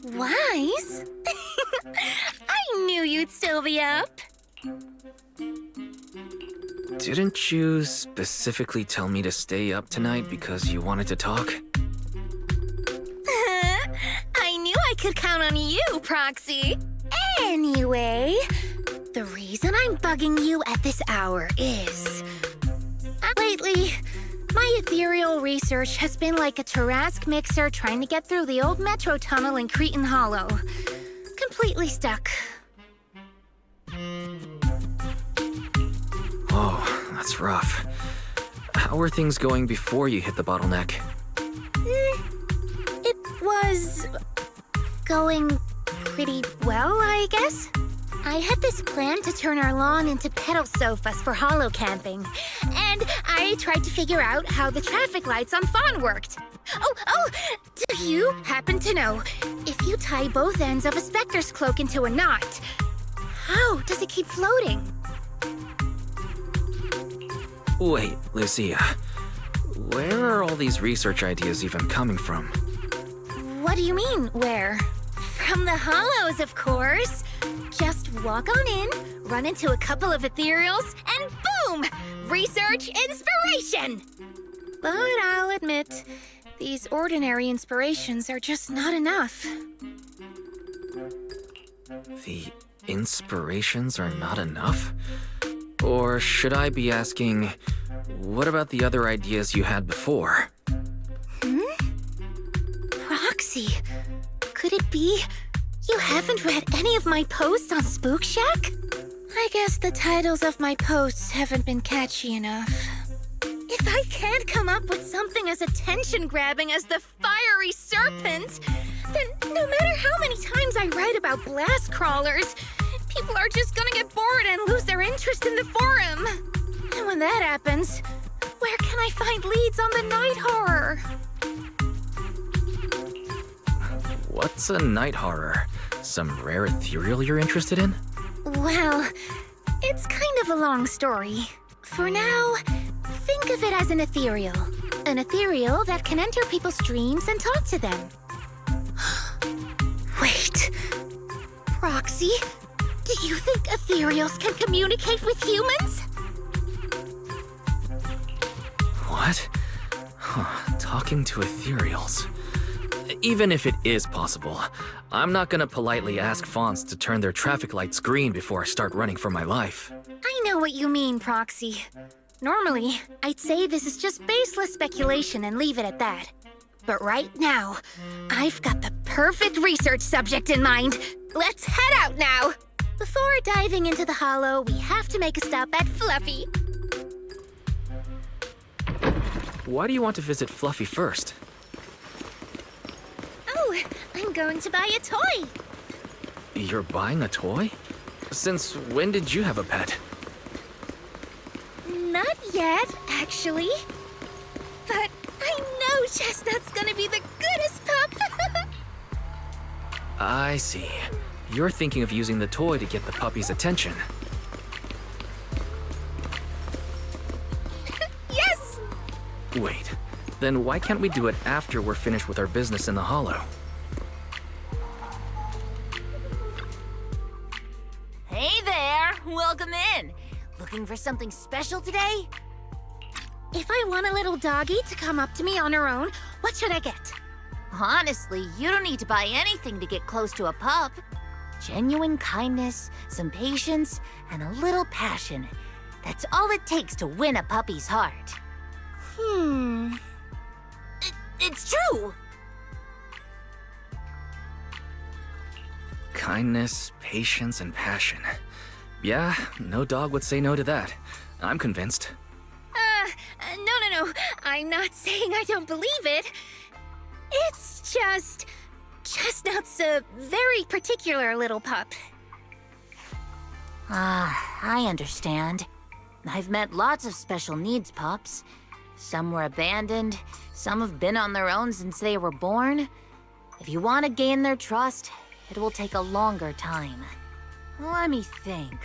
Wise? I knew you'd still be up. Didn't you specifically tell me to stay up tonight because you wanted to talk? I knew I could count on you, Proxy. Anyway, the reason I'm bugging you at this hour is... lately, my ethereal research has been like a Tarrasque mixer trying to get through the old metro tunnel in Cretan Hollow. Completely stuck. Oh, that's rough. How were things going before you hit the bottleneck? It was... going pretty well, I guess. I had this plan to turn our lawn into pedal sofas for hollow camping, and I tried to figure out how the traffic lights on Fawn worked. Oh, do you happen to know, if you tie both ends of a Spectre's cloak into a knot, how does it keep floating? Wait, Lucia. Where are all these research ideas even coming from? What do you mean, where? From the hollows, of course. Just walk on in, run into a couple of ethereals, and boom! Research inspiration! But I'll admit, these ordinary inspirations are just not enough. The inspirations are not enough? Or should I be asking, what about the other ideas you had before? Proxy, could it be you haven't read any of my posts on Spook Shack? I guess the titles of my posts haven't been catchy enough. If I can't come up with something as attention-grabbing as the fiery serpent, then no matter how many times I write about blast crawlers, people are just gonna get bored and lose their interest in the forum. And when that happens, where can I find leads on the night horror? What's a night horror? Some rare ethereal you're interested in? Well, it's kind of a long story. For now, think of it as an ethereal. An ethereal that can enter people's dreams and talk to them. Wait. Proxy, do you think ethereals can communicate with humans? What? Talking to ethereals. Even if it is possible, I'm not gonna politely ask fawns to turn their traffic lights green before I start running for my life. I know what you mean, Proxy. Normally, I'd say this is just baseless speculation and leave it at that. But right now, I've got the perfect research subject in mind. Let's head out now! Before diving into the hollow, we have to make a stop at Fluffy. Why do you want to visit Fluffy first? Oh, I'm going to buy a toy. You're buying a toy? Since when did you have a pet? Not yet, actually. But I know Chestnut's gonna be the goodest pup. I see. You're thinking of using the toy to get the puppy's attention. Yes! Wait, then why can't we do it after we're finished with our business in the hollow? Hey there! Welcome in! Looking for something special today? If I want a little doggy to come up to me on her own, what should I get? Honestly, you don't need to buy anything to get close to a pup. Genuine kindness, some patience, and a little passion. That's all it takes to win a puppy's heart. It's true! Kindness, patience, and passion. Yeah, no dog would say no to that. I'm convinced. No. I'm not saying I don't believe it. It's just... Chestnut's a very particular little pup. I understand. I've met lots of special needs pups. Some were abandoned, some have been on their own since they were born. If you want to gain their trust, it will take a longer time. Let me think.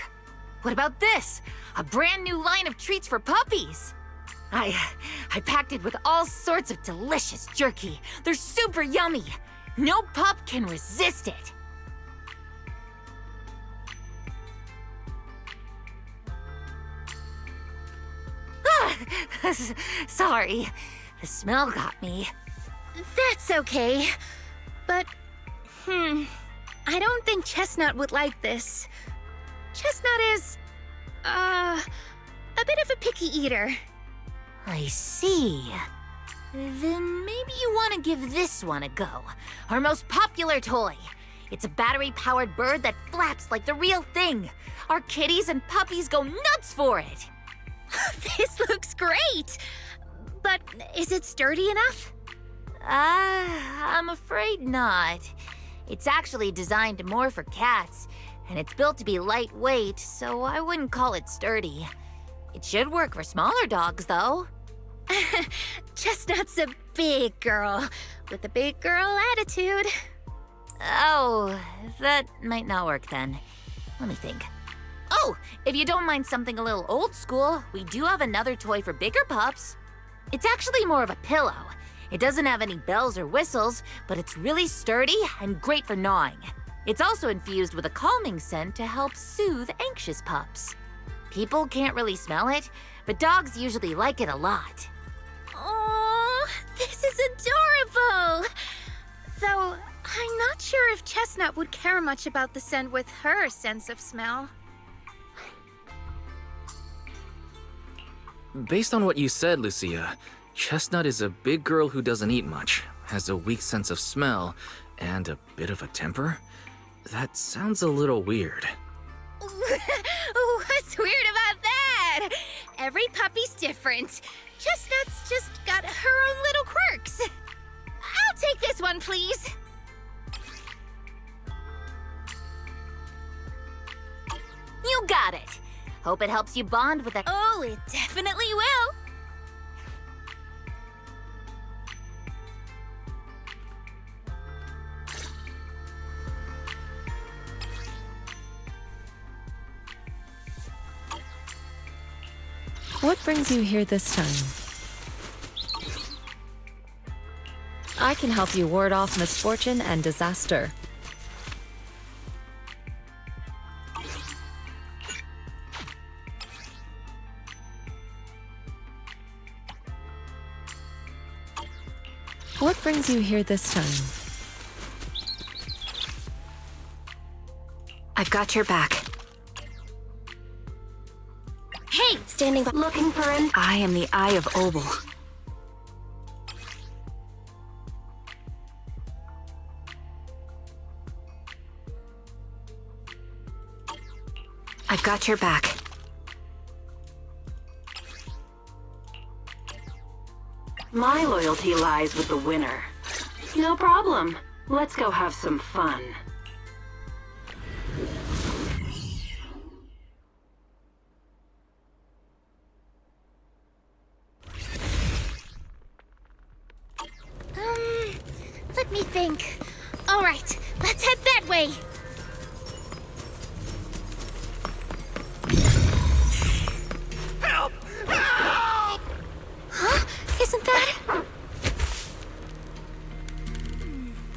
What about this? A brand new line of treats for puppies! I packed it with all sorts of delicious jerky. They're super yummy. No pup can resist it. Sorry, the smell got me. That's okay. But, I don't think Chestnut would like this. Chestnut is, a bit of a picky eater. I see. Then maybe you want to give this one a go. Our most popular toy. It's a battery-powered bird that flaps like the real thing. Our kitties and puppies go nuts for it. This looks great! But is it sturdy enough? I'm afraid not. It's actually designed more for cats, and it's built to be lightweight, so I wouldn't call it sturdy. It should work for smaller dogs, though. Chestnut's a big girl, with a big girl attitude. Oh, that might not work then. Let me think. Oh, if you don't mind something a little old school, we do have another toy for bigger pups. It's actually more of a pillow. It doesn't have any bells or whistles, but it's really sturdy and great for gnawing. It's also infused with a calming scent to help soothe anxious pups. People can't really smell it, but dogs usually like it a lot. Oh, this is adorable! Though, I'm not sure if Chestnut would care much about the scent with her sense of smell. Based on what you said, Lucia, Chestnut is a big girl who doesn't eat much, has a weak sense of smell, and a bit of a temper? That sounds a little weird. What's weird about that? Every puppy's different. Chestnut's just got her own little quirks. I'll take this one, please. You got it. Hope it helps you bond with a... Oh, it definitely will. What brings you here this time? I can help you ward off misfortune and disaster. What brings you here this time? I've got your back. Hey, standing by. Looking for an... I am the Eye of Obel. I've got your back. My loyalty lies with the winner. No problem. Let's go have some fun. Let me think. All right, let's head that way. Help! Help! Huh? Isn't that...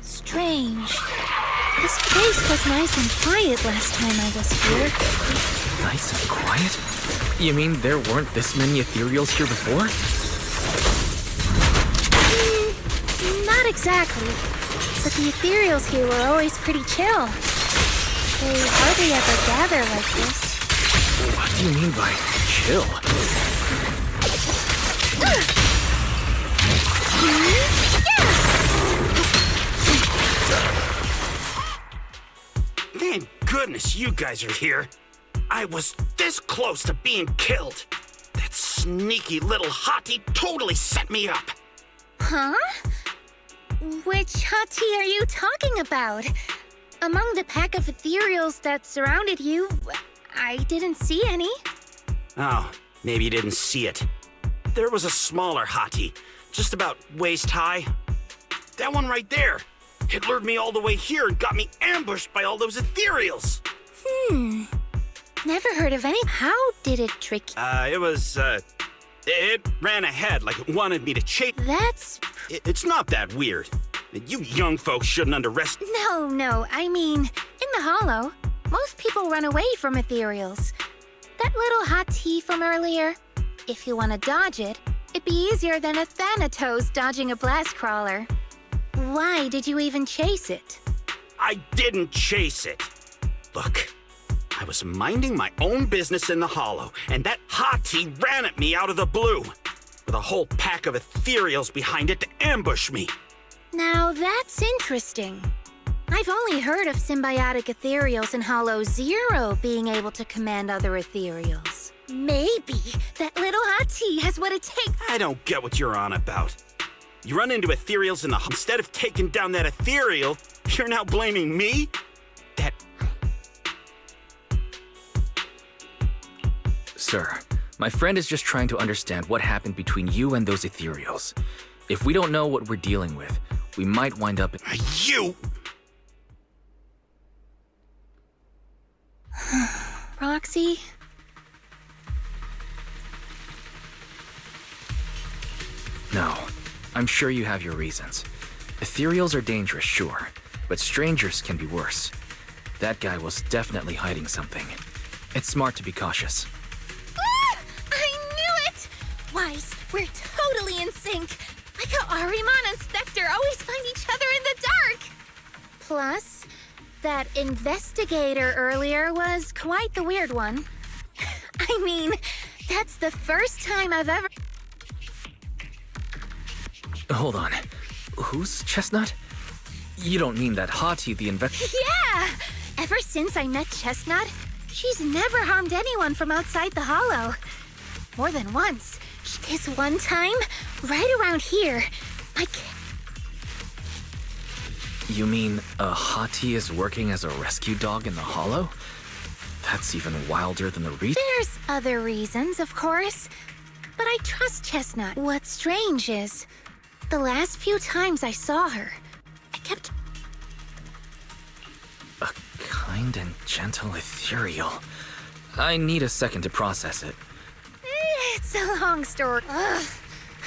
Strange. This place was nice and quiet last time I was here. Nice and quiet? You mean there weren't this many ethereals here before? Not exactly. But the ethereals here were always pretty chill. They hardly ever gather like this. What do you mean by chill? Thank goodness you guys are here. I was this close to being killed. That sneaky little hottie totally set me up. Huh? Which hottie are you talking about? Among the pack of ethereals that surrounded you, I didn't see any. Oh, maybe you didn't see it. There was a smaller hottie, just about waist high. That one right there. It lured me all the way here and got me ambushed by all those ethereals. Never heard of any. How did it trick you? It ran ahead like it wanted me to chase. That's... It's not that weird. You young folks shouldn't underestimate. No, I mean, in the Hollow, most people run away from ethereals. That little hot tea from earlier, if you want to dodge it, it'd be easier than a Thanatos dodging a blast crawler. Why did you even chase it? I didn't chase it. Look, I was minding my own business in the Hollow, and that hottie ran at me out of the blue, with a whole pack of ethereals behind it to ambush me. Now that's interesting. I've only heard of symbiotic ethereals in Hollow Zero being able to command other ethereals. Maybe that little hottie has what it takes. I don't get what you're on about. You run into ethereals in the... Instead of taking down that ethereal, you're now blaming me? That... Sir, my friend is just trying to understand what happened between you and those ethereals. If we don't know what we're dealing with, we might wind up... You! Roxy? No, I'm sure you have your reasons. Ethereals are dangerous, sure, but strangers can be worse. That guy was definitely hiding something. It's smart to be cautious. Ah! I knew it! Wise, we're totally in sync. Like how Ahriman and Spectre always find each other in the dark. Plus, that investigator earlier was quite the weird one. I mean, that's the first time I've ever... Hold on. Who's Chestnut? You don't mean that hottie the Yeah! Ever since I met Chestnut, she's never harmed anyone from outside the Hollow. More than once. This one time, right around here, You mean a hottie is working as a rescue dog in the Hollow? That's even wilder than the There's other reasons, of course. But I trust Chestnut. What's strange is, the last few times I saw her, I kept... A kind and gentle ethereal. I need a second to process it. It's a long story. Ugh.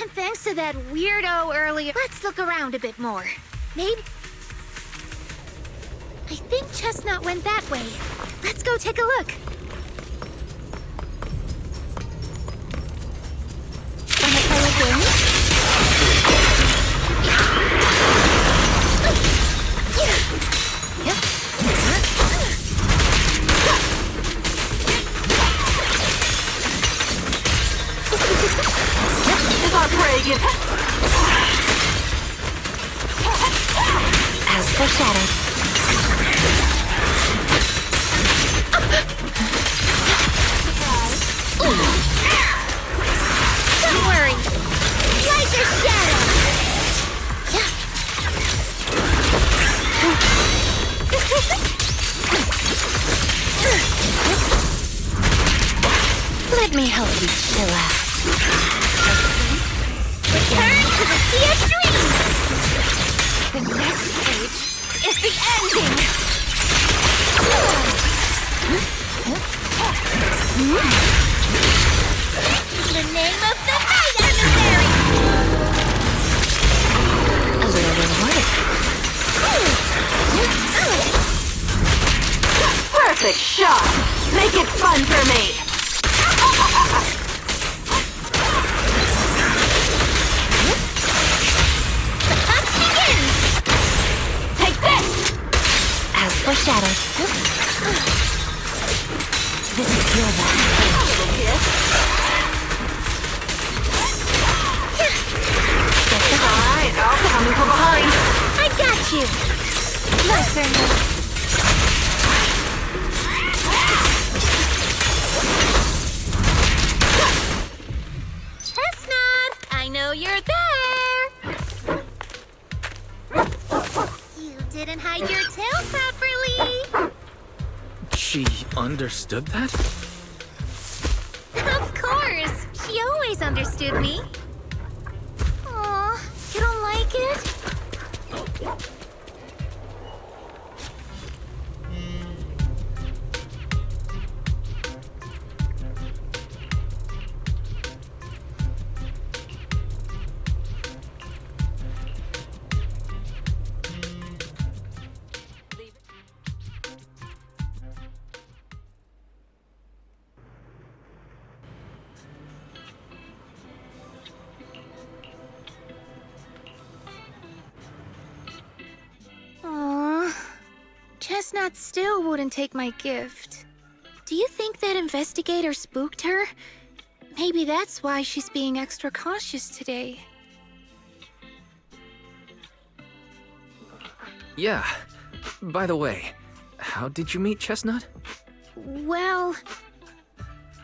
And thanks to that weirdo earlier... Let's look around a bit more. Maybe... I think Chestnut went that way. Let's go take a look. Wanna play a game? If our prey gives... As for shadows. Don't worry. Like a shadow. Let me help you chill out. Return to the Sea of Dreams. The next page is the ending. The name of the night emissary. A little rewarded. Perfect shot! Make it fun for me! The hunt begins. Take this! As for shadows. This is your last Alright, I'll be coming from behind. I got you. My turn. Chestnut, I know you're there. You didn't hide your tail properly. She understood that? Of course. She always understood me. Aw, you don't like it? Chestnut still wouldn't take my gift. Do you think that investigator spooked her? Maybe that's why she's being extra cautious today. Yeah. By the way, how did you meet Chestnut? Well,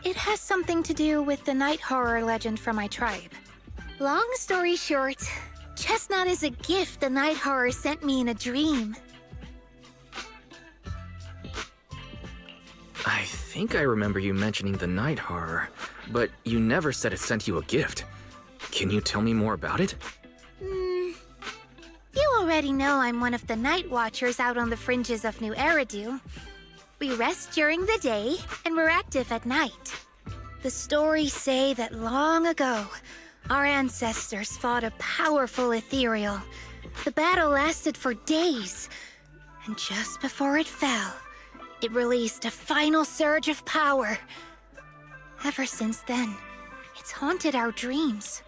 it has something to do with the night horror legend from my tribe. Long story short, Chestnut is a gift the night horror sent me in a dream. I think I remember you mentioning the night horror, but you never said it sent you a gift. Can you tell me more about it? You already know I'm one of the night watchers out on the fringes of New Eridu. We rest during the day, and we're active at night. The stories say that long ago, our ancestors fought a powerful ethereal. The battle lasted for days, and just before it fell, it released a final surge of power. Ever since then, it's haunted our dreams.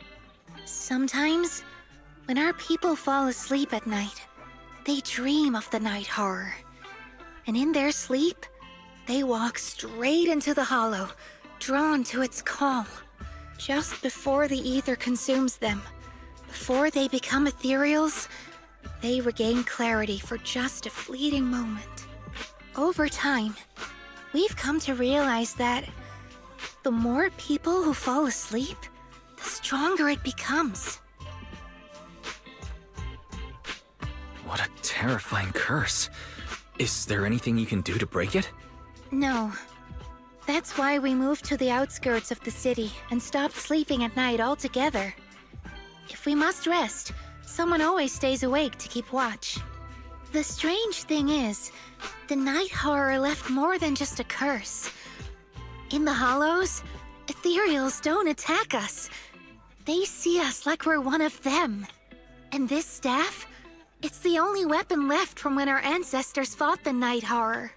Sometimes, when our people fall asleep at night, they dream of the night horror. And in their sleep, they walk straight into the hollow, drawn to its call. Just before the ether consumes them, before they become ethereals, they regain clarity for just a fleeting moment. Over time, we've come to realize that the more people who fall asleep, the stronger it becomes. What a terrifying curse. Is there anything you can do to break it? No. That's why we moved to the outskirts of the city and stopped sleeping at night altogether. If we must rest, someone always stays awake to keep watch. The strange thing is, the night horror left more than just a curse. In the hollows, ethereals don't attack us. They see us like we're one of them. And this staff, it's the only weapon left from when our ancestors fought the night horror.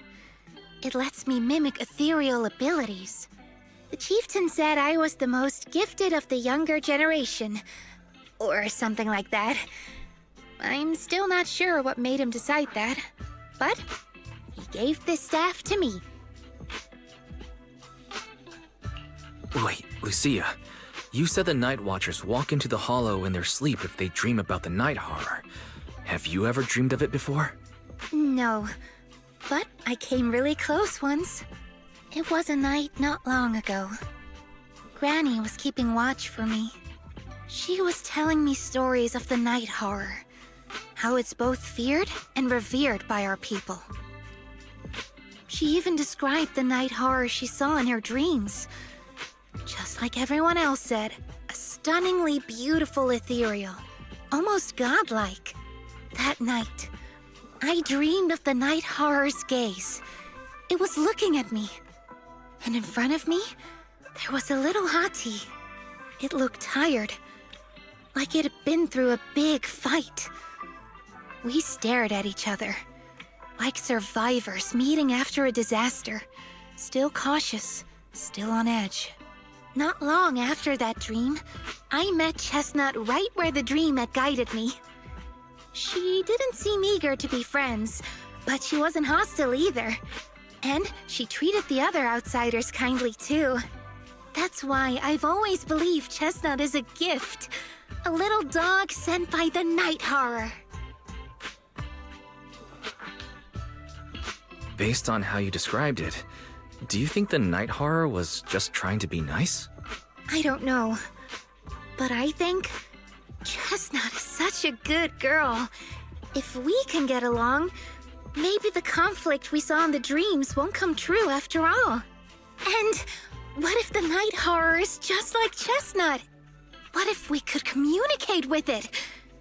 It lets me mimic ethereal abilities. The chieftain said I was the most gifted of the younger generation, or something like that. I'm still not sure what made him decide that, but he gave this staff to me. Wait, Lucia. You said the Night Watchers walk into the hollow in their sleep if they dream about the night horror. Have you ever dreamed of it before? No, but I came really close once. It was a night not long ago. Granny was keeping watch for me. She was telling me stories of the night horror, how it's both feared and revered by our people. She even described the night horror she saw in her dreams. Just like everyone else said, a stunningly beautiful ethereal, almost godlike. That night, I dreamed of the night horror's gaze. It was looking at me. And in front of me, there was a little hottie. It looked tired, like it had been through a big fight. We stared at each other, like survivors meeting after a disaster, still cautious, still on edge. Not long after that dream, I met Chestnut right where the dream had guided me. She didn't seem eager to be friends, but she wasn't hostile either. And she treated the other outsiders kindly too. That's why I've always believed Chestnut is a gift. A little dog sent by the night horror. Based on how you described it, do you think the night horror was just trying to be nice? I don't know. But I think Chestnut is such a good girl. If we can get along, maybe the conflict we saw in the dreams won't come true after all. And what if the night horror is just like Chestnut? What if we could communicate with it?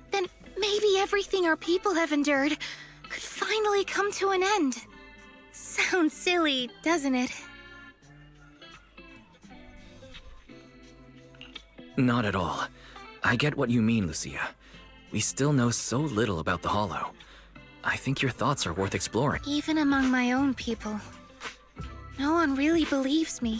Then maybe everything our people have endured could finally come to an end. Sounds silly, doesn't it? Not at all. I get what you mean, Lucia. We still know so little about the Hollow. I think your thoughts are worth exploring. Even among my own people, no one really believes me.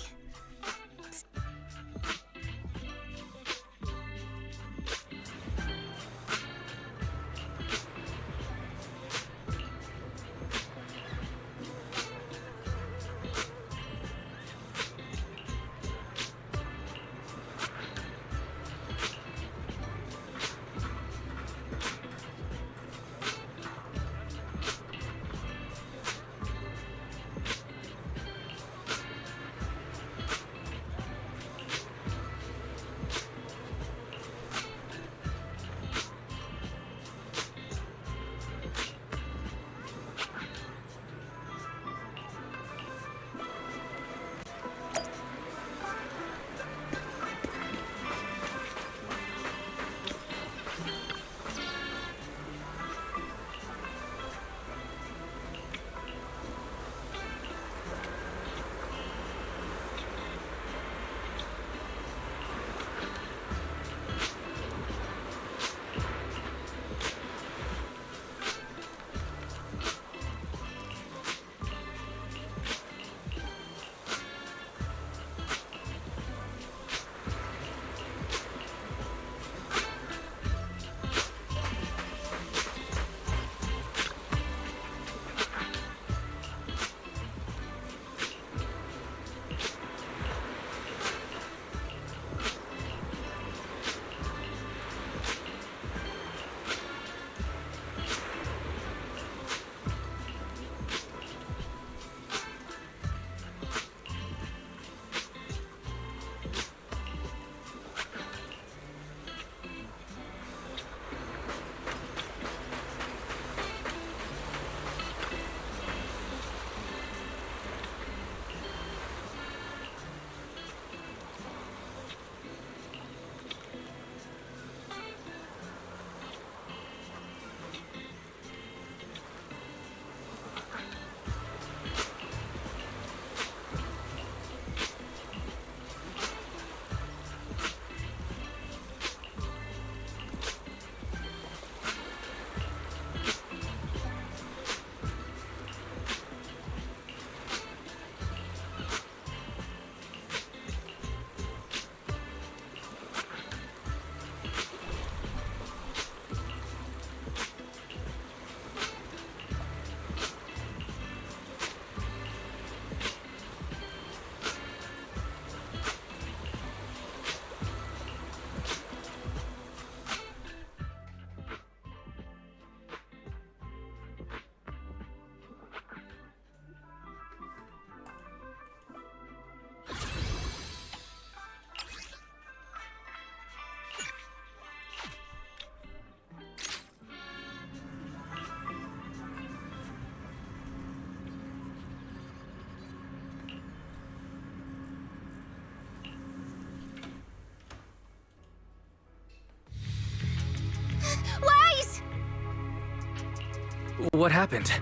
what happened.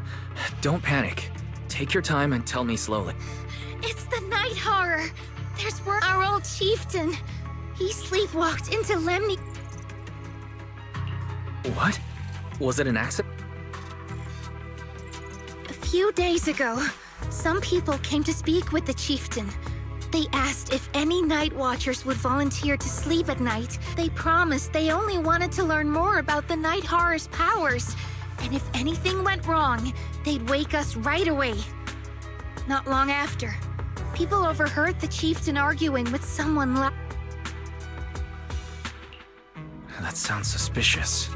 Don't panic. Take your time and tell me slowly. It's the night horror. There's our old chieftain. He sleepwalked into Lemni. What? Was it an accident? A few days ago, some people came to speak with the chieftain. They asked if any night watchers would volunteer to sleep at night. They promised they only wanted to learn more about the night horror's powers. And if anything went wrong, they'd wake us right away. Not long after, people overheard the chieftain arguing with someone That sounds suspicious.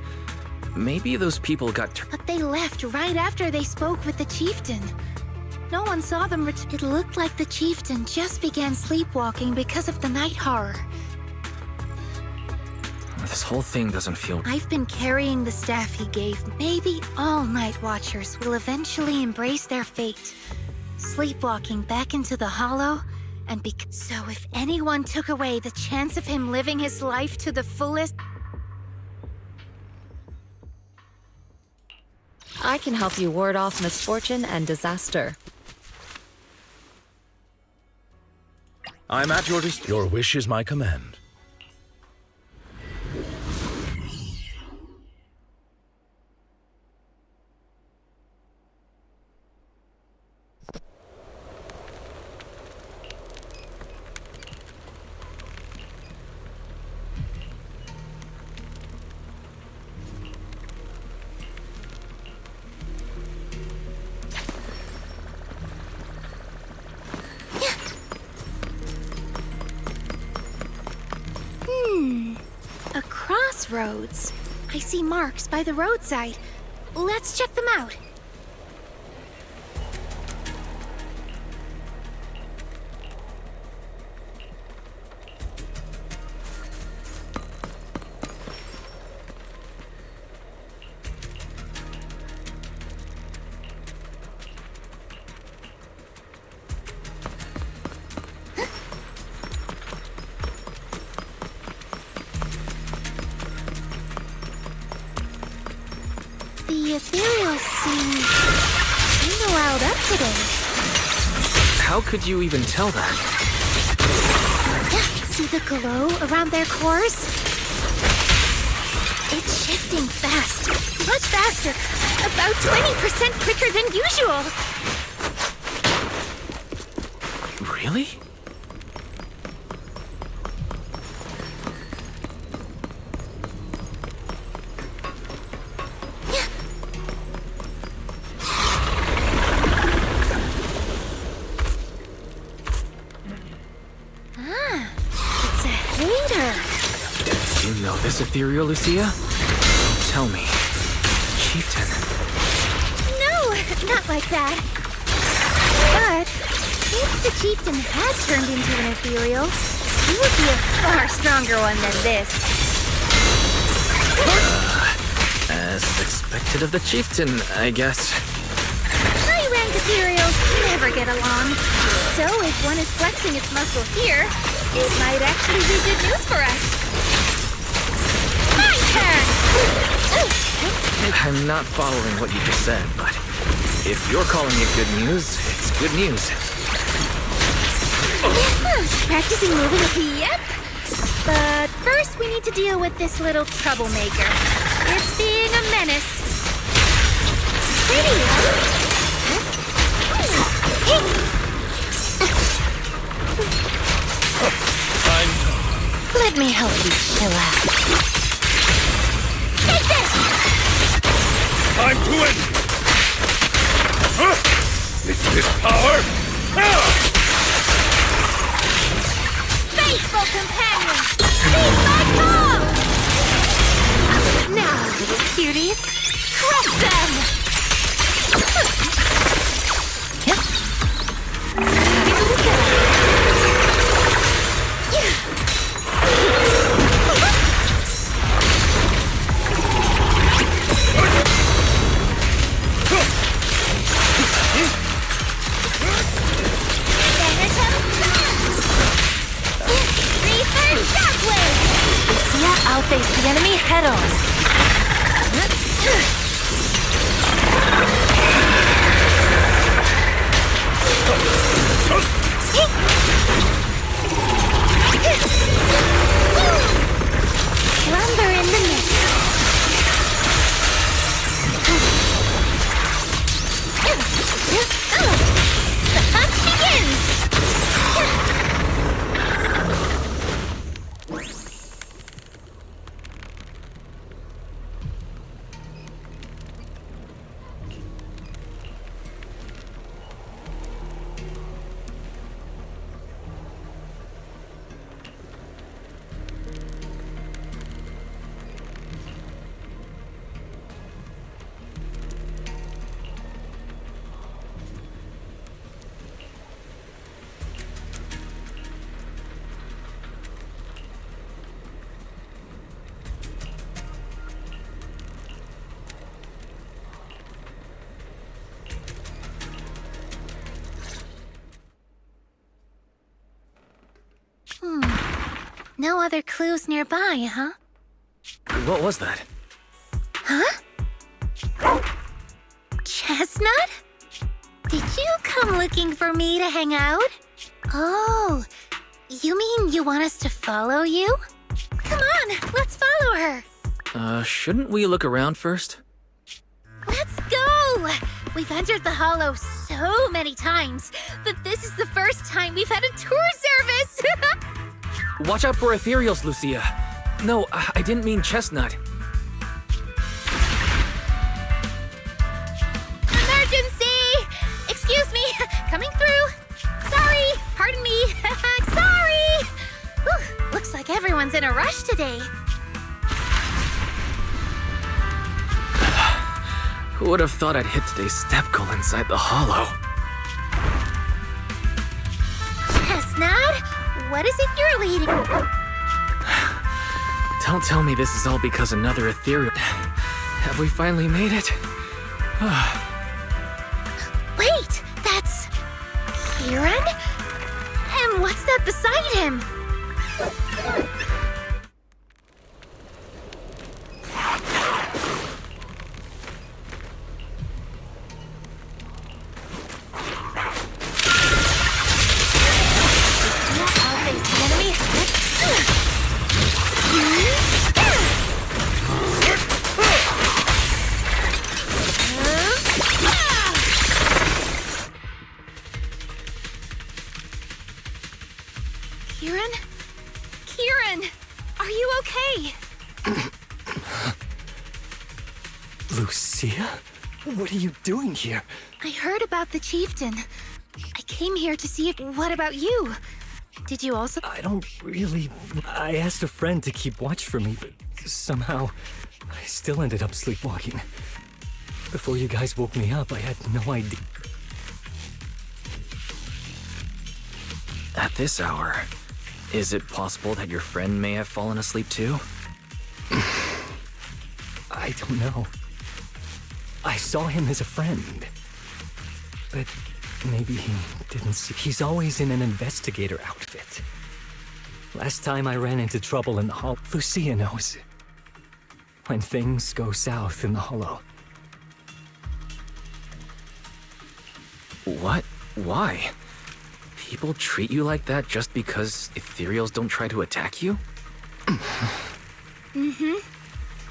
Maybe those people got but they left right after they spoke with the chieftain. No one saw them It looked like the chieftain just began sleepwalking because of the night horror. This whole thing doesn't feel... I've been carrying the staff he gave. Maybe all night watchers will eventually embrace their fate, sleepwalking back into the hollow, and so if anyone took away the chance of him living his life to the fullest... I can help you ward off misfortune and disaster. I'm at your disposal. Your wish is my command. A crossroads. I see marks by the roadside. Let's check them out. The ethereals seem kinda riled up today. How could you even tell that? Yeah, see the glow around their cores? It's shifting fast. Much faster. About 20% quicker than usual. Really? You know this ethereal, Lucia? Tell me. Chieftain. No, not like that. But if the chieftain had turned into an ethereal, he would be a far stronger one than this. As expected of the chieftain, I guess. High-rank ethereals never get along. So if one is flexing its muscle here, it might actually be good news for us. My turn! I'm not following what you just said, but if you're calling it good news, it's good news. Practicing moving up, yep. But first we need to deal with this little troublemaker. It's being a menace. Pretty. Let me help you chill out. Take this! Time to win! It's this power! Faithful companion! Be my call! Now, little cuties, crush them! Yep. Here we go! I'll face the enemy head on. No other clues nearby, huh? What was that? Huh? Chestnut? Did you come looking for me to hang out? Oh, you mean you want us to follow you? Come on, let's follow her. Shouldn't we look around first? Let's go! We've entered the Hollow so many times, but this is the first time we've had a tour service! Watch out for ethereals, Lucia. No, I didn't mean Chestnut. Emergency! Excuse me, coming through. Sorry, pardon me. Sorry! Whew, looks like everyone's in a rush today. Who would have thought I'd hit today's step goal inside the Hollow? Chestnut, what is it you're leading? Don't tell me this is all because another ethereal... Have we finally made it? Wait, that's... Kieran? And what's that beside him? Kieran? Kieran! Are you okay? Lucia? What are you doing here? I heard about the chieftain. I came here to see if... What about you? Did you also... I don't really... I asked a friend to keep watch for me, but somehow I still ended up sleepwalking. Before you guys woke me up, I had no idea. At this hour, is it possible that your friend may have fallen asleep too? I don't know. I saw him as a friend. But maybe he didn't see. He's always in an investigator outfit. Last time I ran into trouble in the Hollow, Lucia knows. When things go south in the Hollow. What? Why? People treat you like that just because ethereals don't try to attack you? Mm-hmm.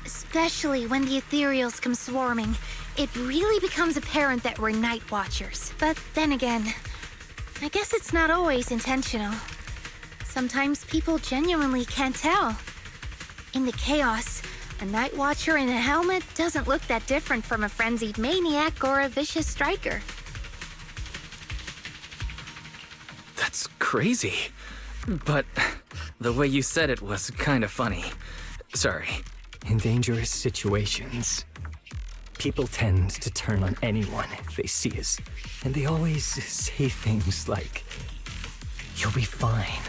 Especially when the ethereals come swarming. It really becomes apparent that we're night watchers. But then again, I guess it's not always intentional. Sometimes people genuinely can't tell. In the chaos, a night watcher in a helmet doesn't look that different from a frenzied maniac or a vicious striker. That's crazy. But the way you said it was kind of funny. Sorry. In dangerous situations, people tend to turn on anyone they see us. And they always say things like, "You'll be fine.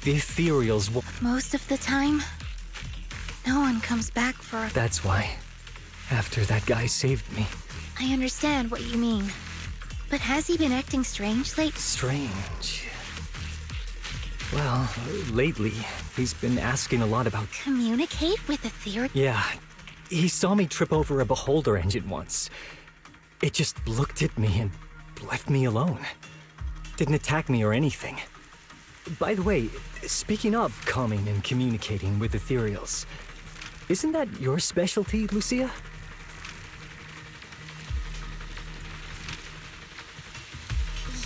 The ethereals will..." Most of the time, no one comes back for us. That's why, after that guy saved me. I understand what you mean. But has he been acting strange lately? Strange. Well, lately, he's been asking a lot about... Communicate with ethereal? Yeah, he saw me trip over a beholder engine once. It just looked at me and left me alone. Didn't attack me or anything. By the way, speaking of calming and communicating with ethereals, isn't that your specialty, Lucia?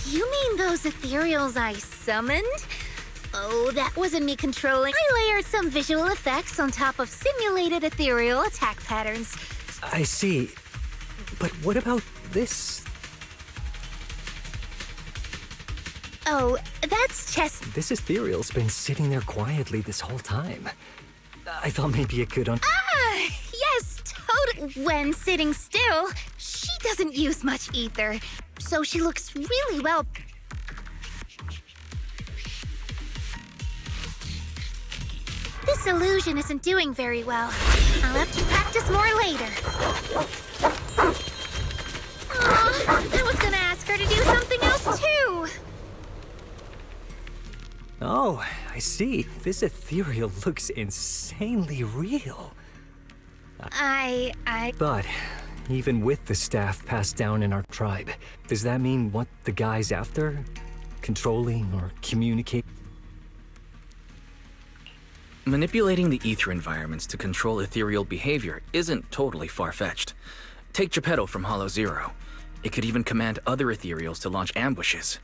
You mean those ethereals I summoned? Oh, that wasn't me controlling. I layered some visual effects on top of simulated ethereal attack patterns. I see. But what about this? Oh, that's chest. This ethereal's been sitting there quietly this whole time. I thought maybe it could Yes, totally. When sitting still, she doesn't use much ether, so she looks really well. This illusion isn't doing very well. I'll have to practice more later. Aw, I was gonna ask her to do something else too. Oh, I see. This ethereal looks insanely real. But even with the staff passed down in our tribe, does that mean what the guy's after? Controlling or communicating? Manipulating the ether environments to control ethereal behavior isn't totally far-fetched. Take Geppetto from Hollow Zero. It could even command other ethereals to launch ambushes.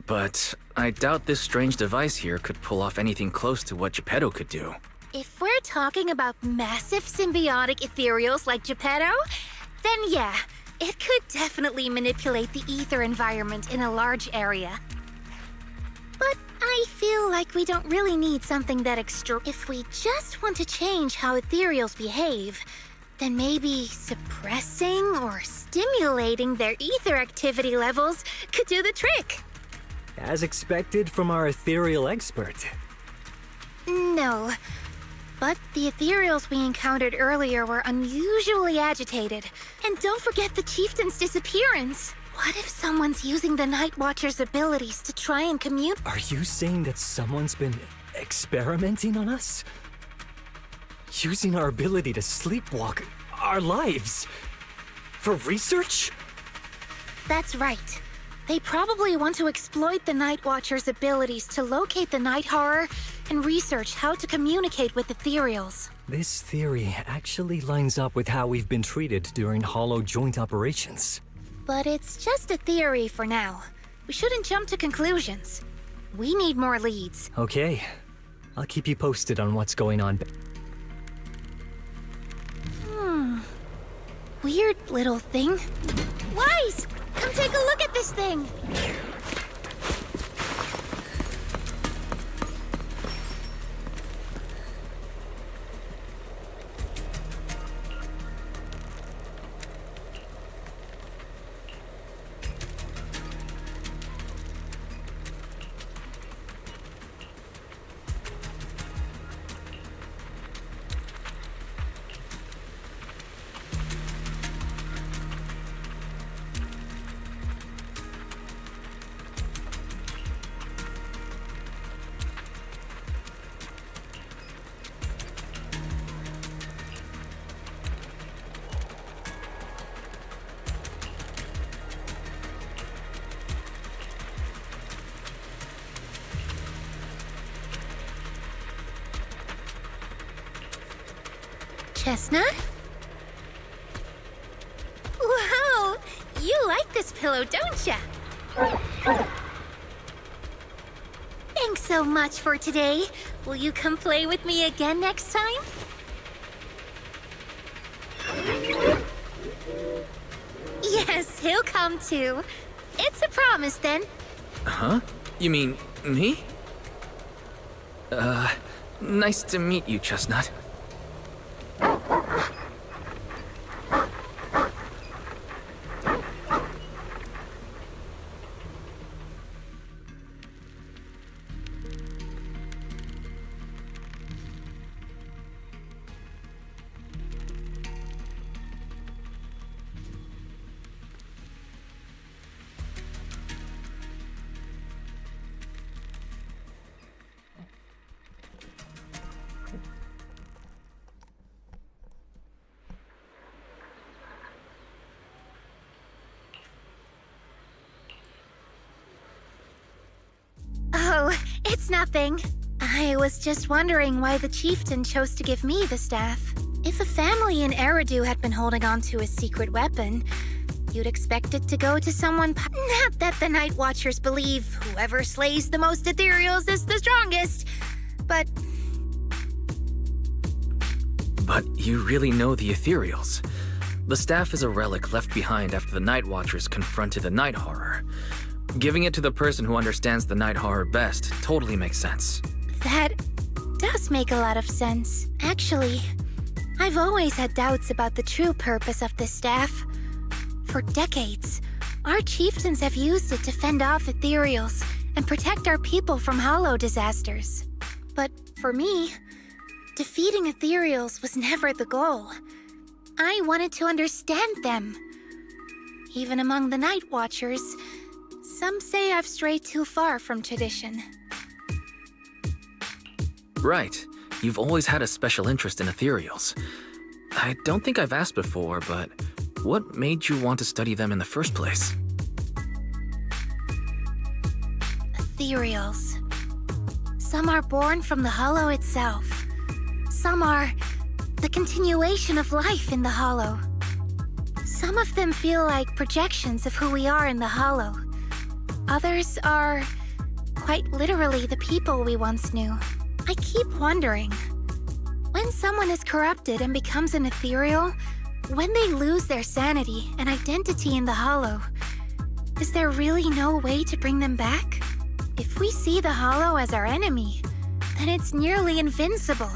But I doubt this strange device here could pull off anything close to what Geppetto could do. If we're talking about massive symbiotic ethereals like Geppetto, then yeah, it could definitely manipulate the ether environment in a large area. But I feel like we don't really need something that extra. If we just want to change how ethereals behave, then maybe suppressing or stimulating their ether activity levels could do the trick. As expected from our ethereal expert. No. But the ethereals we encountered earlier were unusually agitated. And don't forget the chieftain's disappearance. What if someone's using the Night Watcher's abilities to try and communicate? Are you saying that someone's been experimenting on us? Using our ability to sleepwalk our lives? For research? That's right. They probably want to exploit the Night Watcher's abilities to locate the night horror and research how to communicate with ethereals. This theory actually lines up with how we've been treated during Hollow joint operations. But it's just a theory for now. We shouldn't jump to conclusions. We need more leads. Okay. I'll keep you posted on what's going on. Weird little thing. Wise! Come take a look at this thing! Chestnut? Wow! You like this pillow, don't ya? Thanks so much for today. Will you come play with me again next time? Yes, he'll come too. It's a promise then. Huh? You mean me? Nice to meet you, Chestnut. Oh, it's nothing. I was just wondering why the chieftain chose to give me the staff. If a family in Eridu had been holding on to a secret weapon, you'd expect it to go to someone. Not that the Night Watchers believe whoever slays the most ethereals is the strongest, but you really know the ethereals. The staff is a relic left behind after the Night Watchers confronted the night horror. Giving it to the person who understands the night horror best totally makes sense. That does make a lot of sense. Actually, I've always had doubts about the true purpose of this staff. For decades, our chieftains have used it to fend off ethereals and protect our people from hollow disasters. But for me, defeating ethereals was never the goal. I wanted to understand them. Even among the Night Watchers, some say I've strayed too far from tradition. Right. You've always had a special interest in ethereals. I don't think I've asked before, but what made you want to study them in the first place? Ethereals. Some are born from the hollow itself. Some are the continuation of life in the hollow. Some of them feel like projections of who we are in the hollow. Others are quite literally the people we once knew. I keep wondering, when someone is corrupted and becomes an ethereal, when they lose their sanity and identity in the hollow, is there really no way to bring them back? If we see the hollow as our enemy, then it's nearly invincible.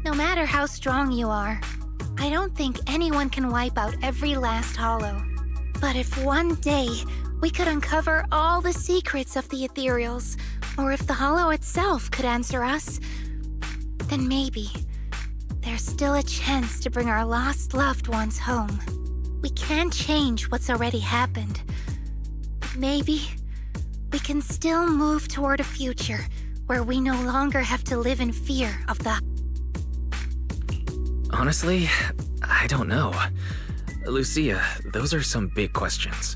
No matter how strong you are, I don't think anyone can wipe out every last hollow. But if one day we could uncover all the secrets of the ethereals, or if the hollow itself could answer us, then maybe there's still a chance to bring our lost loved ones home. We can't change what's already happened. But maybe we can still move toward a future where we no longer have to live in fear of the... Honestly, I don't know. Lucia, those are some big questions.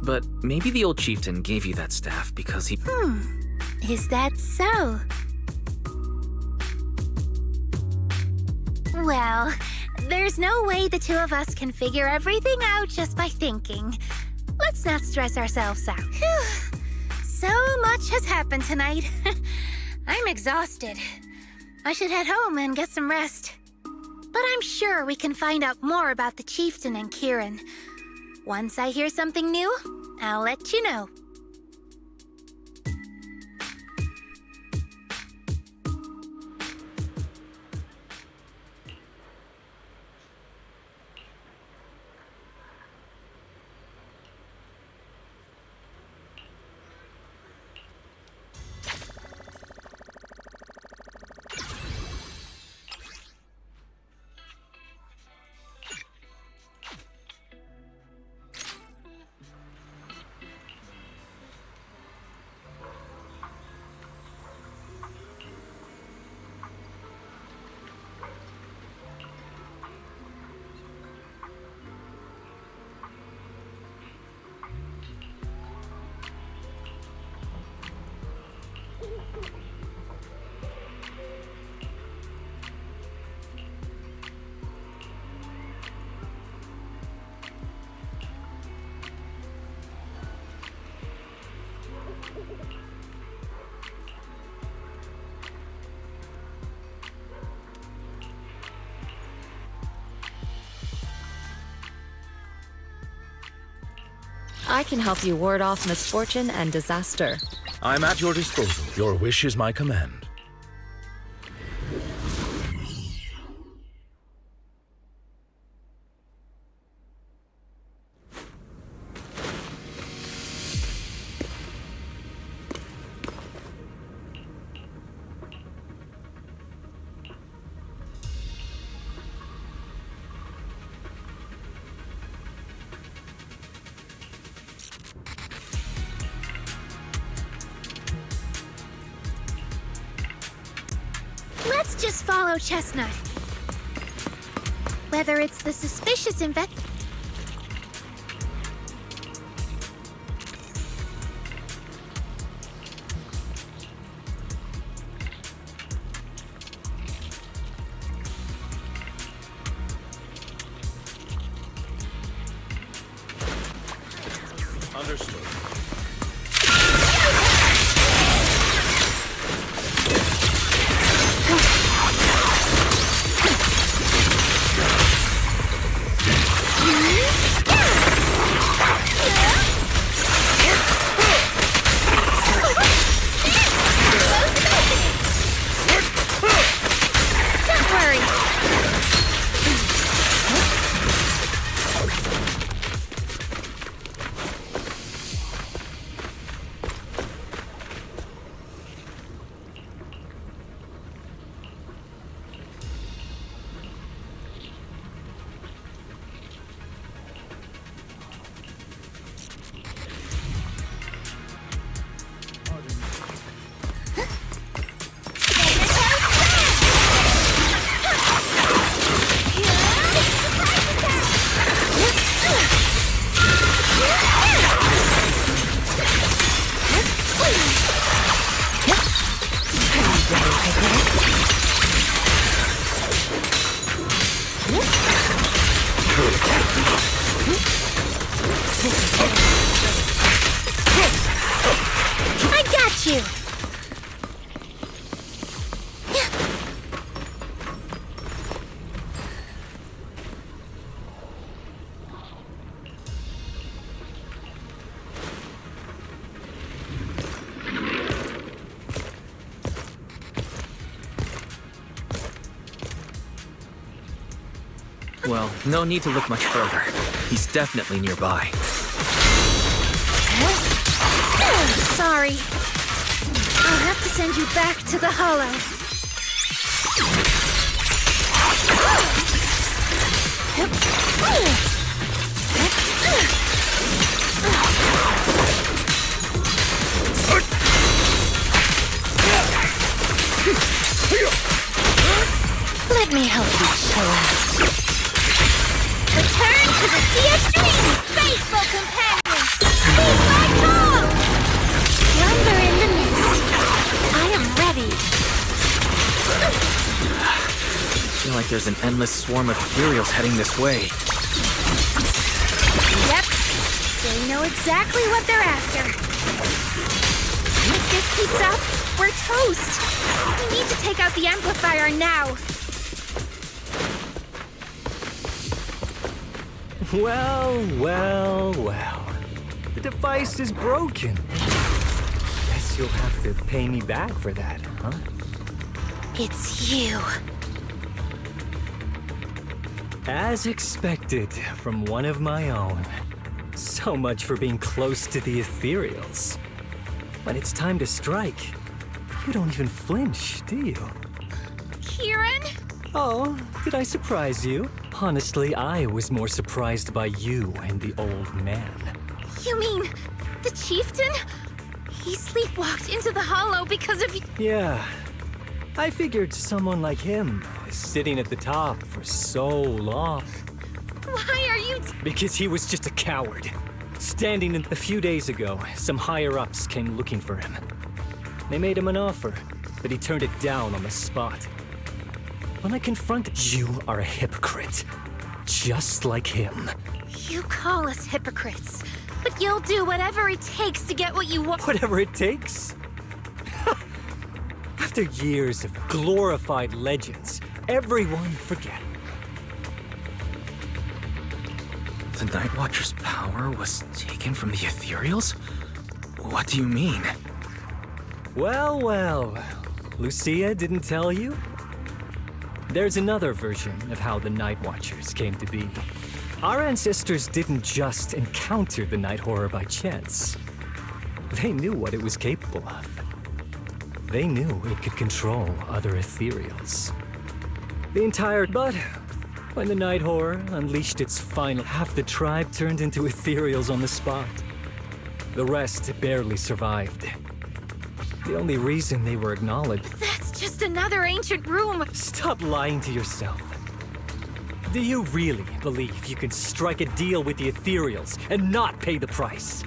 But maybe the old chieftain gave you that staff because he... Is that so? Well, there's no way the two of us can figure everything out just by thinking. Let's not stress ourselves out. Phew. So much has happened tonight. I'm exhausted. I should head home and get some rest. But I'm sure we can find out more about the chieftain and Kieran. Once I hear something new, I'll let you know. I can help you ward off misfortune and disaster. I'm at your disposal. Your wish is my command. Let's just follow Chestnut. Whether it's the suspicious Understood. Don't worry. got you. Well, no need to look much further. He's definitely nearby. Sorry. I'll have to send you back to the Hollow. Let me help you chill out. Return to the Sea of Dreams, faithful companions! Be my call! Yonder in the mist. I am ready. I feel like there's an endless swarm of ethereals heading this way. Yep. They know exactly what they're after. If this keeps up, we're toast. We need to take out the amplifier now. Well. The device is broken. Guess you'll have to pay me back for that, huh? It's you. As expected from one of my own. So much for being close to the ethereals. When it's time to strike, you don't even flinch, do you? Kieran? Oh, did I surprise you? Honestly, I was more surprised by you and the old man. You mean the chieftain? He sleepwalked into the Hollow because of you. Yeah. I figured someone like him was sitting at the top for so long. Why are you... Because he was just a coward. Standing in... A few days ago, some higher-ups came looking for him. They made him an offer, but he turned it down on the spot. When I confronted you are a hypocrite. Just like him. You call us hypocrites, but you'll do whatever it takes to get what you want. Whatever it takes? After years of glorified legends, everyone forget. The Night Watcher's power was taken from the ethereals? What do you mean? Well. Lucia didn't tell you? There's another version of how the Night Watchers came to be. Our ancestors didn't just encounter the Night Horror by chance. They knew what it was capable of. They knew it could control other ethereals. But when the Night Horror unleashed its final, half the tribe turned into ethereals on the spot. The rest barely survived. The only reason they were acknowledged... That's just another ancient room. Stop lying to yourself. Do you really believe you can strike a deal with the ethereals and not pay the price?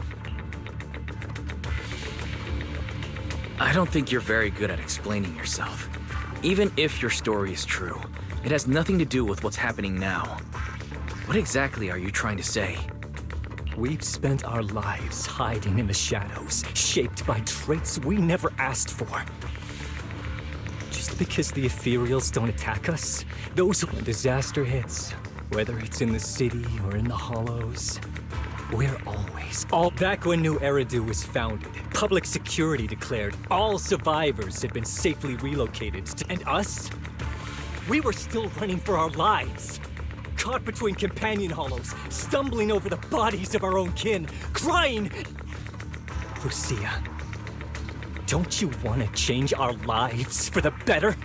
I don't think you're very good at explaining yourself. Even if your story is true, it has nothing to do with what's happening now. What exactly are you trying to say? We've spent our lives hiding in the shadows, shaped by traits we never asked for. Just because the ethereals don't attack us, those when disaster hits, whether it's in the city or in the hollows, we're always all... Back when New Eridu was founded, public security declared all survivors had been safely relocated and us? We were still running for our lives. Caught between companion hollows, stumbling over the bodies of our own kin, crying... Lucia, don't you want to change our lives for the better?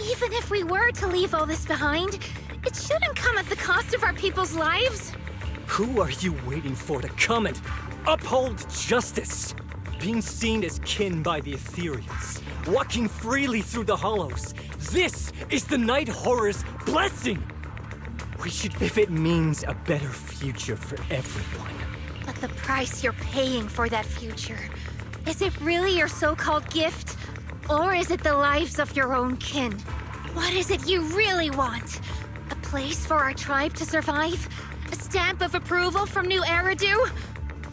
Even if we were to leave all this behind, it shouldn't come at the cost of our people's lives. Who are you waiting for to come and uphold justice? Being seen as kin by the ethereals, walking freely through the hollows. This is the Night Horror's blessing! We should, if it means a better future for everyone. But the price you're paying for that future, is it really your so-called gift? Or is it the lives of your own kin? What is it you really want? A place for our tribe to survive? A stamp of approval from New Eridu?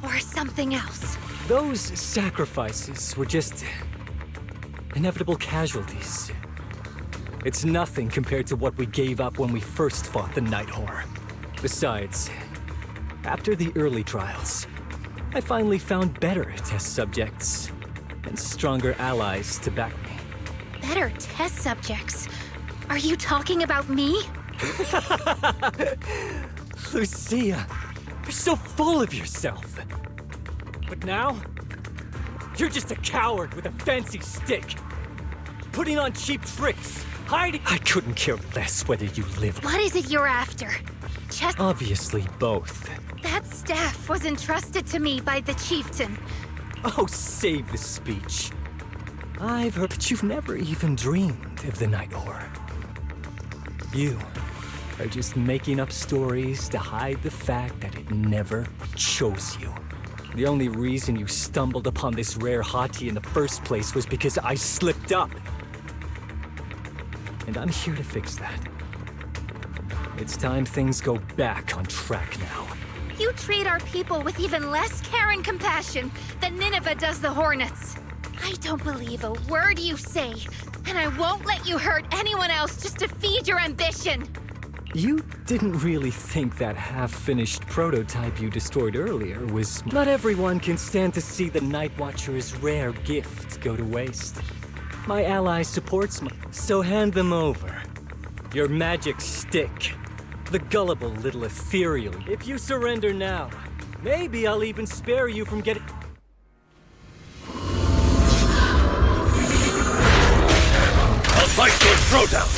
Or something else? Those sacrifices were just inevitable casualties. It's nothing compared to what we gave up when we first fought the Night Whore. Besides, after the early trials, I finally found better test subjects and stronger allies to back me. Better test subjects? Are you talking about me? Lucia, you're so full of yourself. But now, you're just a coward with a fancy stick. Putting on cheap tricks, hiding. I couldn't care less whether you lived. What is it you're after? Obviously, both. That staff was entrusted to me by the chieftain. Oh, save the speech. I've heard that you've never even dreamed of the Night Whore. You are just making up stories to hide the fact that it never chose you. The only reason you stumbled upon this rare hottie in the first place was because I slipped up. And I'm here to fix that. It's time things go back on track now. You treat our people with even less care and compassion than Nineveh does the Hornets. I don't believe a word you say, and I won't let you hurt anyone else just to feed your ambition. You didn't really think that half-finished prototype you destroyed earlier was... Not everyone can stand to see the Night Watcher's rare gift go to waste. My ally supports me, so hand them over. Your magic stick. The gullible little ethereal. If you surrender now, maybe I'll even spare you from getting... I'll fight your throwdown!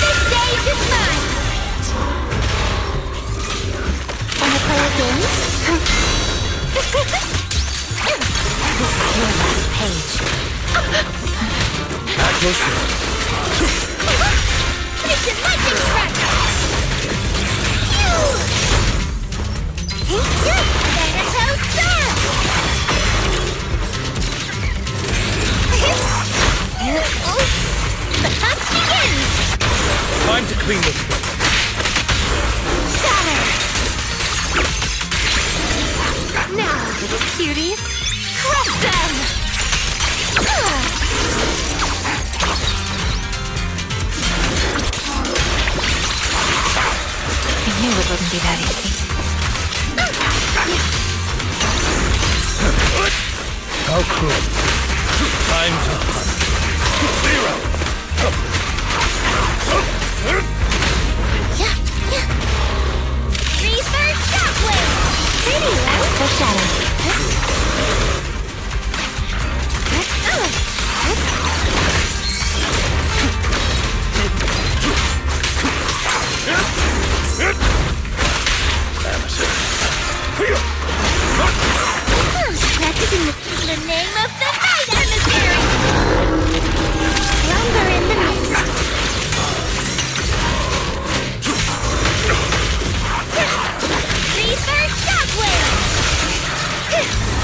This stage is mine! Wanna play a game? Your last page. At your service. Finish your lightning strike! Thanatos Slam! The hunt begins! Time to clean this place. Shatter! Now, little cuties, crush them! I knew it wouldn't be that easy. How cruel. Time to hunt. Zero! Reaper Shockwave! Pretty, right? The shadow. Practicing the name of the night emissary! Slumber in the mist. Reaper Shockwave!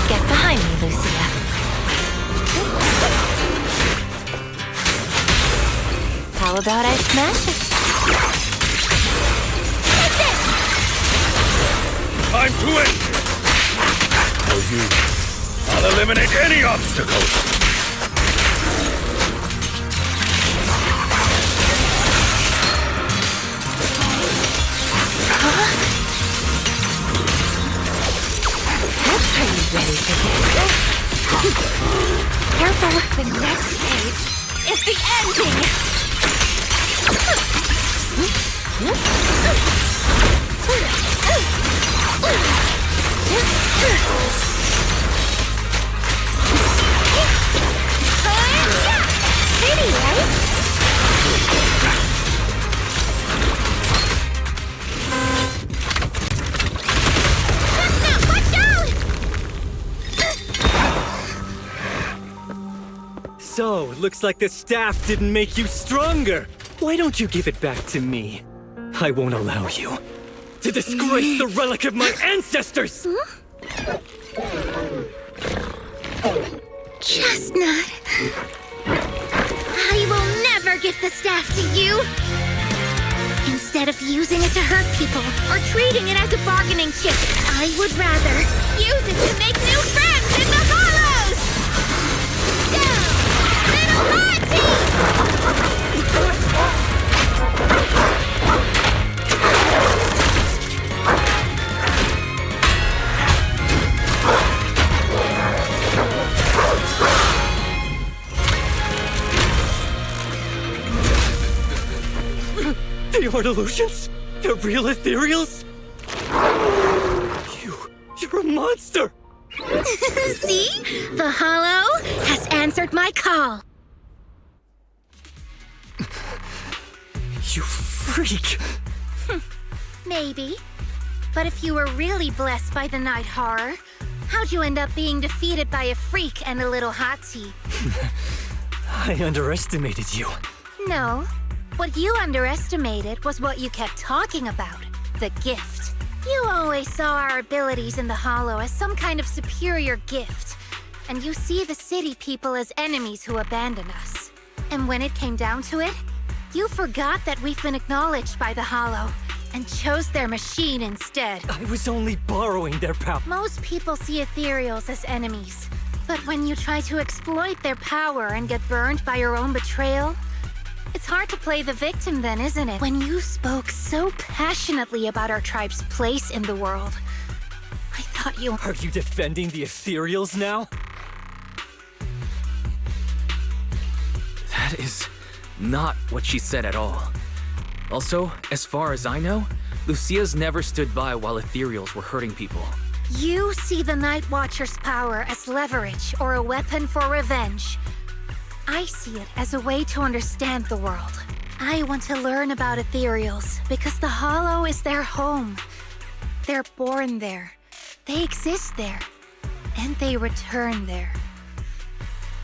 Get behind me, Lucia. How about I smash it? Take this! Time to end! For you, I'll eliminate any obstacles! Are you ready for this? Careful, the next page is the ending! Pretty, right? Watch out! So, it looks like the staff didn't make you stronger. Why don't you give it back to me? I won't allow you to disgrace the relic of my ancestors! Chestnut. I will never the staff to you? Instead of using it to hurt people or treating it as a bargaining chip, I would rather use it to make new friends in the hollows! Go! Little Monty! They are delusions? The real ethereals? You're a monster! See? The hollow has answered my call. You freak! Maybe. But if you were really blessed by the night horror, how'd you end up being defeated by a freak and a little hot tea? I underestimated you. No. What you underestimated was what you kept talking about. The gift. You always saw our abilities in the Hollow as some kind of superior gift. And you see the city people as enemies who abandon us. And when it came down to it, you forgot that we've been acknowledged by the Hollow and chose their machine instead. I was only borrowing their power. Most people see ethereals as enemies. But when you try to exploit their power and get burned by your own betrayal, it's hard to play the victim then, isn't it? When you spoke so passionately about our tribe's place in the world, I thought you... Are you defending the ethereals now? That is not what she said at all. Also, as far as I know, Lucia's never stood by while ethereals were hurting people. You see the Night Watcher's power as leverage or a weapon for revenge. I see it as a way to understand the world. I want to learn about ethereals because the Hollow is their home. They're born there. They exist there. And they return there.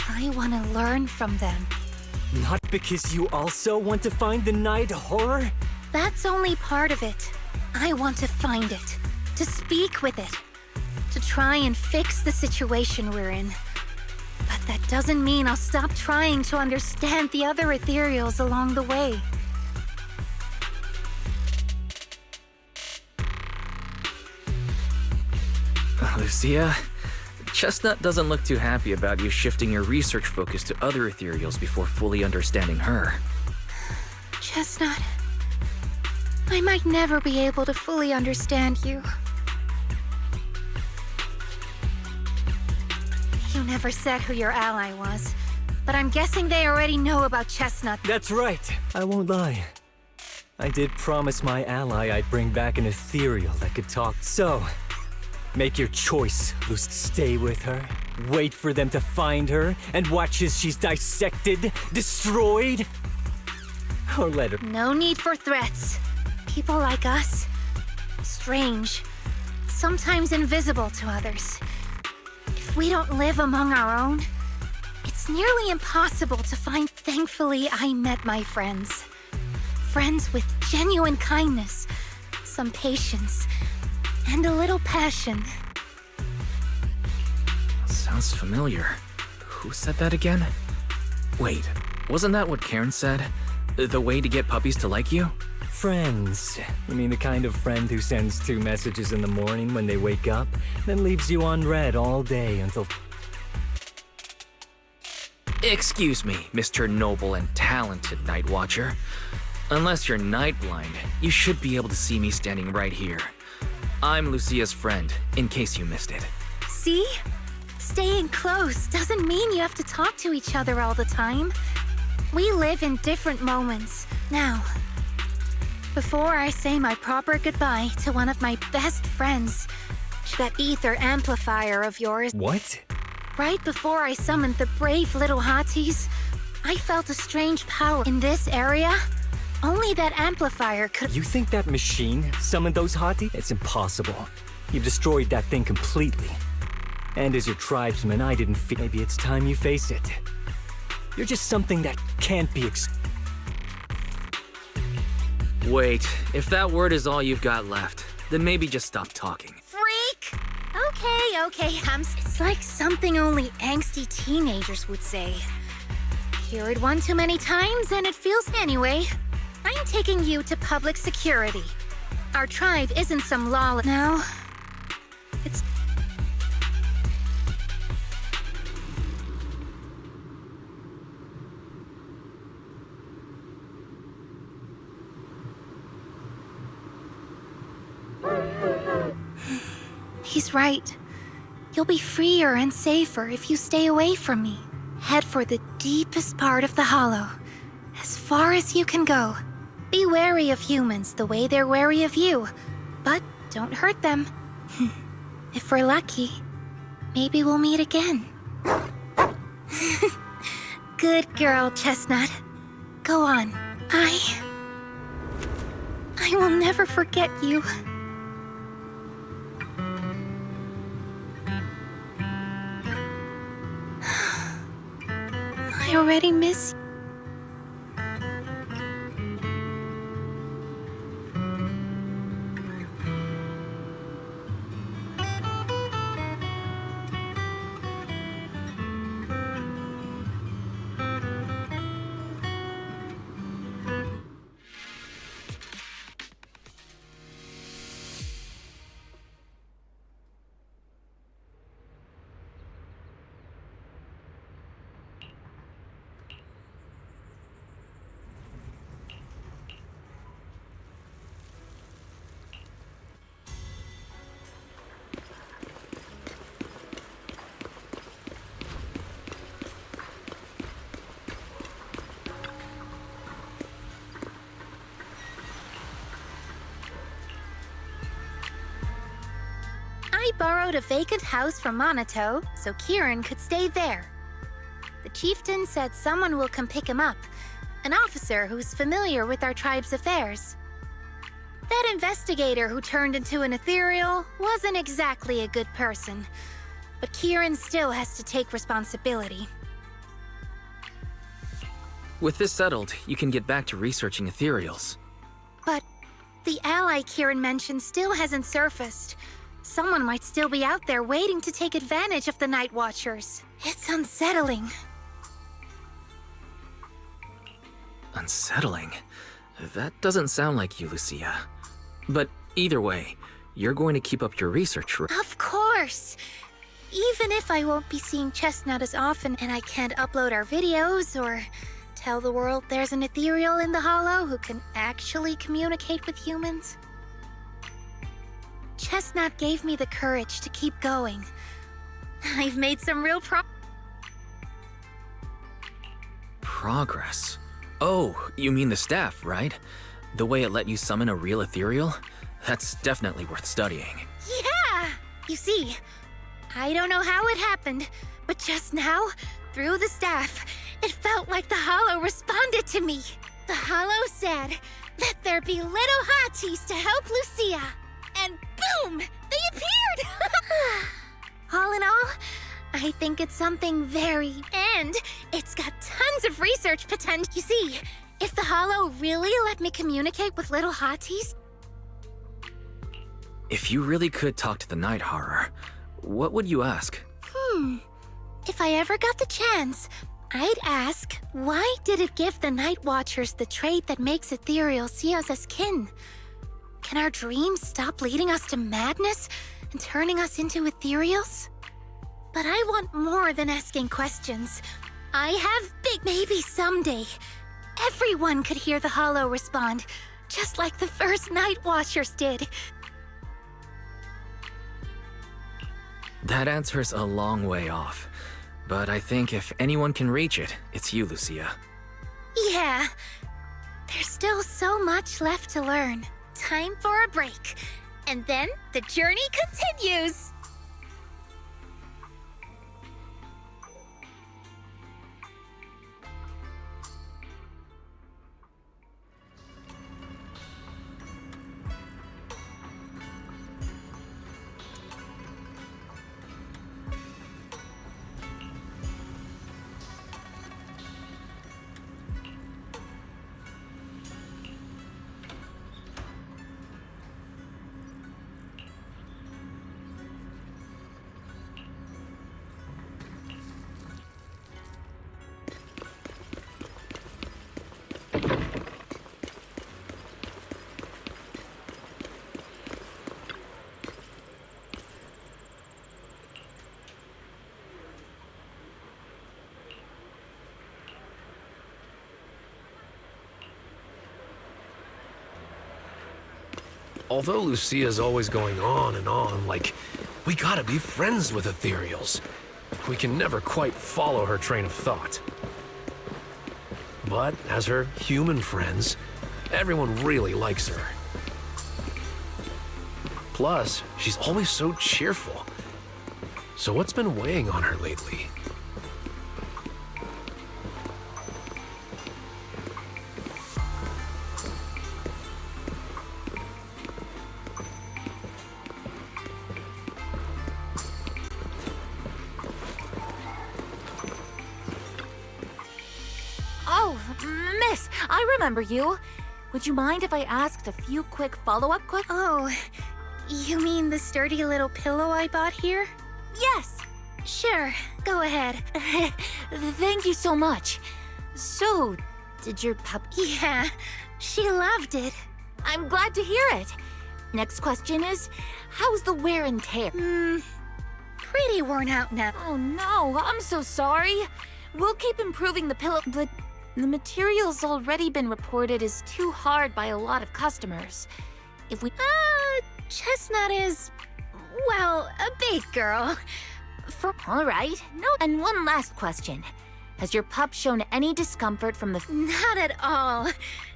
I want to learn from them. Not because you also want to find the night horror? That's only part of it. I want to find it. To speak with it. To try and fix the situation we're in. But that doesn't mean I'll stop trying to understand the other ethereals along the way. Lucia, Chestnut doesn't look too happy about you shifting your research focus to other ethereals before fully understanding her. Chestnut, I might never be able to fully understand you. You never said who your ally was, but I'm guessing they already know about Chestnut. That's right. I won't lie. I did promise my ally I'd bring back an ethereal that could talk. So, make your choice, Luce. Stay with her, wait for them to find her, and watch as she's dissected, destroyed, or let her... No need for threats. People like us, strange, sometimes invisible to others. If we don't live among our own, it's nearly impossible to find. Thankfully, I met my friends. Friends with genuine kindness, some patience, and a little passion. Sounds familiar. Who said that again? Wait, wasn't that what Karen said? The way to get puppies to like you? Friends. You mean the kind of friend who sends 2 messages in the morning when they wake up, then leaves you unread all day until... Excuse me, Mr. Noble and Talented Night Watcher. Unless you're night blind, you should be able to see me standing right here. I'm Lucia's friend, in case you missed it. See? Staying close doesn't mean you have to talk to each other all the time. We live in different moments. Now, before I say my proper goodbye to one of my best friends, that ether amplifier of yours... What? Right before I summoned the brave little hotties, I felt a strange power in this area. Only that amplifier could... You think that machine summoned those hotties? It's impossible. You've destroyed that thing completely. And as your tribesman, I didn't feel... Maybe it's time you face it. You're just something that can't be Wait, if that word is all you've got left, then maybe just stop talking. Freak! Okay, Hams. It's like something only angsty teenagers would say. Hear it one too many times and it feels anyway. I'm taking you to public security. Our tribe isn't some law now. It's... He's right. You'll be freer and safer if you stay away from me. Head for the deepest part of the hollow, as far as you can go. Be wary of humans the way they're wary of you, but don't hurt them. If we're lucky, maybe we'll meet again. Good girl, Chestnut. Go on. I will never forget you. I already miss you. I borrowed a vacant house from Monato so Kieran could stay there. The chieftain said someone will come pick him up, an officer who's familiar with our tribe's affairs. That investigator who turned into an ethereal wasn't exactly a good person, but Kieran still has to take responsibility. With this settled, you can get back to researching ethereals. But the ally Kieran mentioned still hasn't surfaced. Someone might still be out there waiting to take advantage of the Night Watchers. It's unsettling. Unsettling? That doesn't sound like you, Lucia. But either way, you're going to keep up your research, right? Of course! Even if I won't be seeing Chestnut as often and I can't upload our videos or tell the world there's an ethereal in the Hollow who can actually communicate with humans. Chestnut gave me the courage to keep going. I've made some real Progress? Oh, you mean the staff, right? The way it let you summon a real ethereal? That's definitely worth studying. Yeah! You see, I don't know how it happened, but just now, through the staff, it felt like the Hollow responded to me. The Hollow said, "Let there be little hotties to help Lucia." And boom! They appeared! All in all, I think it's something very... And it's got tons of research potential. You see, if the Hollow really let me communicate with little hotties... If you really could talk to the Night Horror, what would you ask? If I ever got the chance, I'd ask, why did it give the Night Watchers the trait that makes ethereal see us as kin? Can our dreams stop leading us to madness and turning us into ethereals? But I want more than asking questions. I have big... Maybe someday, everyone could hear the Hollow respond, just like the first Night Watchers did. That answer's a long way off. But I think if anyone can reach it, it's you, Lucia. Yeah. There's still so much left to learn. Time for a break. And then the journey continues. Although Lucia's always going on and on, like, we gotta be friends with ethereals. We can never quite follow her train of thought. But as her human friends, everyone really likes her. Plus, she's always so cheerful. So what's been weighing on her lately? Oh, miss, I remember you. Would you mind if I asked a few quick follow-up questions? Oh, you mean the sturdy little pillow I bought here? Yes. Sure, go ahead. Thank you so much. So, did your pup... Yeah, she loved it. I'm glad to hear it. Next question is, how's the wear and tear? Pretty worn out now. Oh no, I'm so sorry. We'll keep improving the pillow, but the material's already been reported as too hard by a lot of customers. If we... Chestnut is, well, a big girl. All right. No. And one last question. Has your pup shown any discomfort from the... Not at all.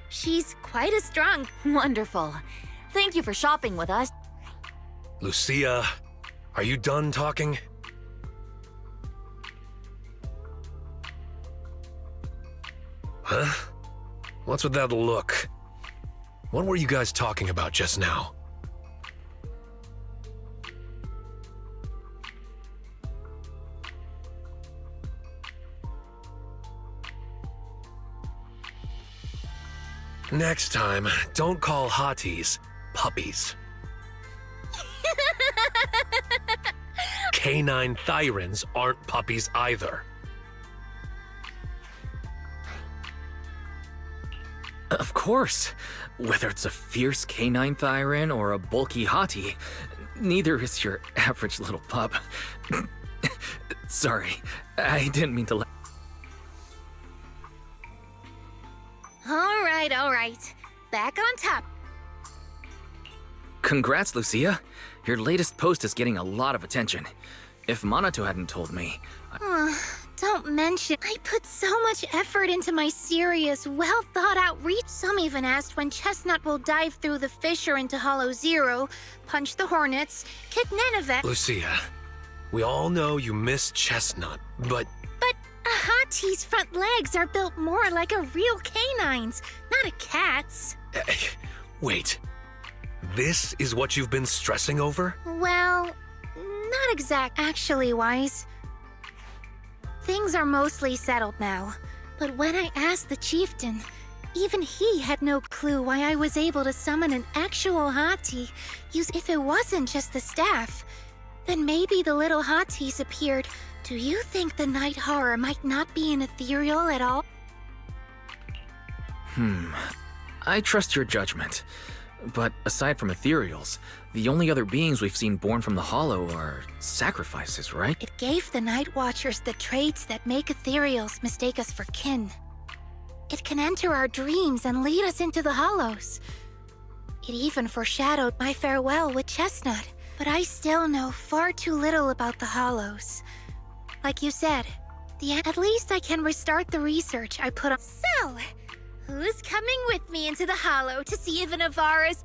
She's quite a strong... Wonderful. Thank you for shopping with us. Lucia, are you done talking? Huh? What's with that look? What were you guys talking about just now? Next time, don't call hotties puppies. Canine thyrans aren't puppies either. Of course. Whether it's a fierce canine thyran or a bulky hottie, neither is your average little pup. Sorry, I didn't mean to let... All right. Back on top. Congrats, Lucia. Your latest post is getting a lot of attention. If Monato hadn't told me... Don't mention. I put so much effort into my serious, well-thought-out reach. Some even asked when Chestnut will dive through the fissure into Hollow Zero, punch the Hornets, kick Nineveh... Lucia, we all know you miss Chestnut, but... But a hottie's front legs are built more like a real canine's, not a cat's. Wait. This is what you've been stressing over? Well, not exact, actually, Wise. Things are mostly settled now, but when I asked the chieftain, even he had no clue why I was able to summon an actual hottie. If it wasn't just the staff, then maybe the little hotties appeared. Do you think the night horror might not be an ethereal at all? I trust your judgment. But aside from ethereals, the only other beings we've seen born from the Hollow are sacrifices, right? It gave the Night Watchers the traits that make ethereals mistake us for kin. It can enter our dreams and lead us into the Hollows. It even foreshadowed my farewell with Chestnut, but I still know far too little about the Hollows. Like you said, at least I can restart the research I put on. So, who's coming with me into the Hollow to see if an Avara's